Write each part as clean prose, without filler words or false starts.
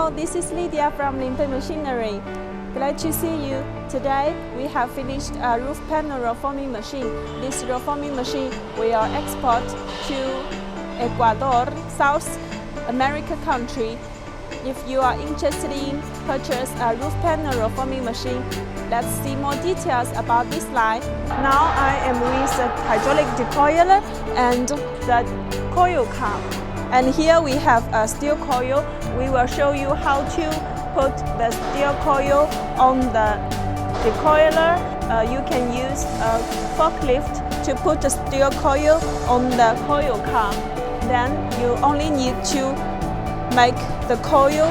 Hello, this is Lydia from Linbay Machinery. Glad to see you. Today, we have finished a roof panel roll forming machine. This roll forming machine will export to Ecuador, South America country. If you are interested in purchase a roof panel roll forming machine, let's see more details about this line. Now I am with the hydraulic decoiler and the coil car. And here we have a steel coil. We will show you how to put the steel coil on the decoiler. You can use a forklift to put the steel coil on the coil car. Then you only need to make the coil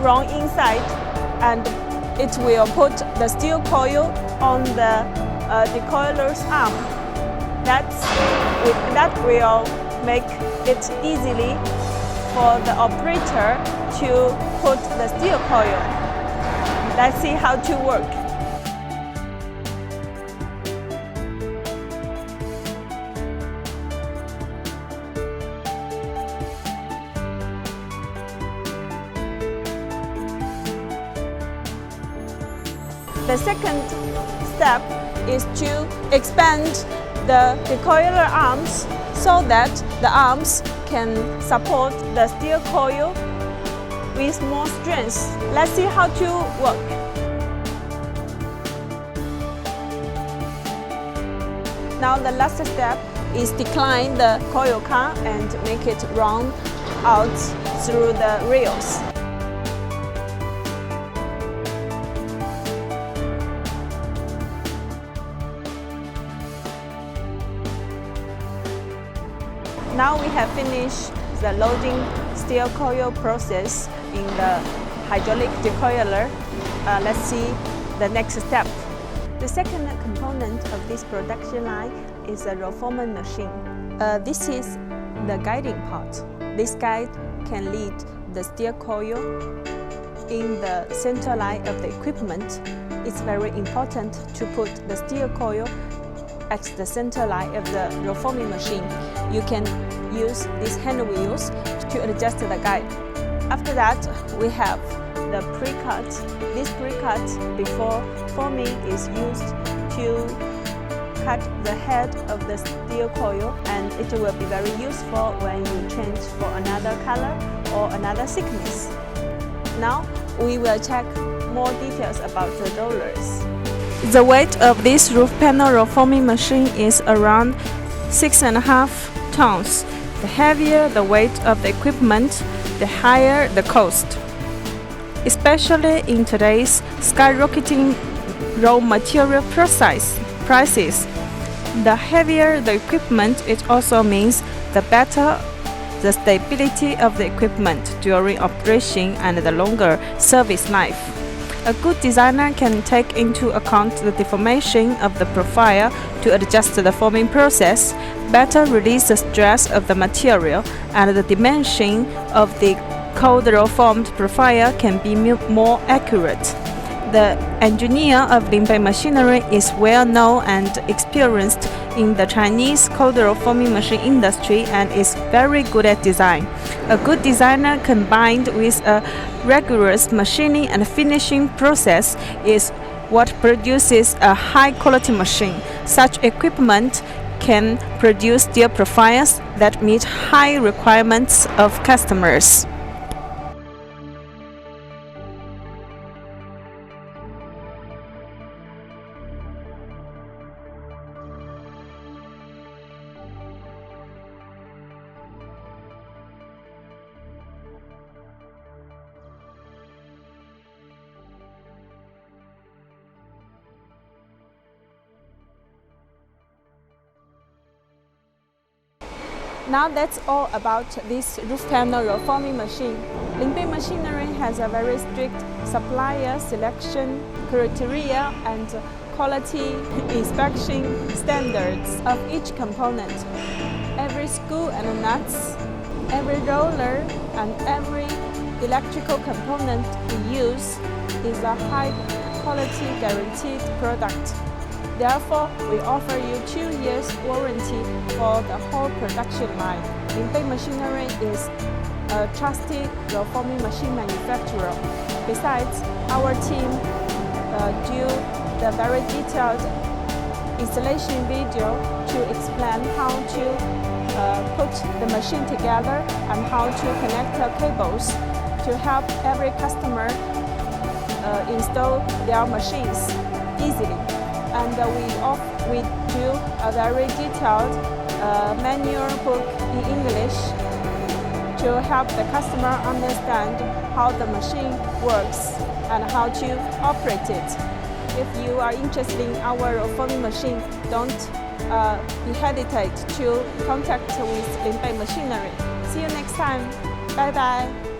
run inside, and it will put the steel coil on the decoiler's arm. That will make it easily for the operator to put the steel coil. Let's see how to work. The second step is to expand the decoiler arms so that the arms can support the steel coil with more strength. Let's see how to work. Now the last step is decline the coil car and make it run out through the rails. Now we have finished the loading steel coil process in the hydraulic decoiler. Let's see the next step. The second component of this production line is a roll forming machine. This is the guiding part. This guide can lead the steel coil in the center line of the equipment. It's very important to put the steel coil at the center line of the roll forming machine. You can use these hand wheels to adjust the guide. After that, we have the pre-cut. This pre-cut before forming is used to cut the head of the steel coil, and it will be very useful when you change for another color or another thickness. Now we will check more details about the rollers. The weight of this roof panel roll forming machine is around 6.5 tons. The heavier the weight of the equipment, the higher the cost. Especially in today's skyrocketing raw material prices. The heavier the equipment, it also means the better the stability of the equipment during operation and the longer service life. A good designer can take into account the deformation of the profile to adjust the forming process, better release the stress of the material, and the dimension of the cold roll formed profile can be more accurate. The engineer of Linbay Machinery is well known and experienced in the Chinese cold roll forming machine industry and is very good at design. A good designer combined with a rigorous machining and finishing process is what produces a high-quality machine. Such equipment can produce steel profiles that meet high requirements of customers. Now that's all about this roof panel roll forming machine. Linbay Machinery has a very strict supplier selection criteria and quality inspection standards of each component. Every screw and nuts, every roller and every electrical component we use is a high quality guaranteed product. Therefore, we offer you 2 years warranty for the whole production line. Linbay Machinery is a trusted roll forming machine manufacturer. Besides, our team do the very detailed installation video to explain how to put the machine together and how to connect the cables to help every customer install their machines easily. And we do a very detailed manual book in English to help the customer understand how the machine works and how to operate it. If you are interested in our forming machine, don't be hesitate to contact with Linbay Machinery. See you next time. Bye bye.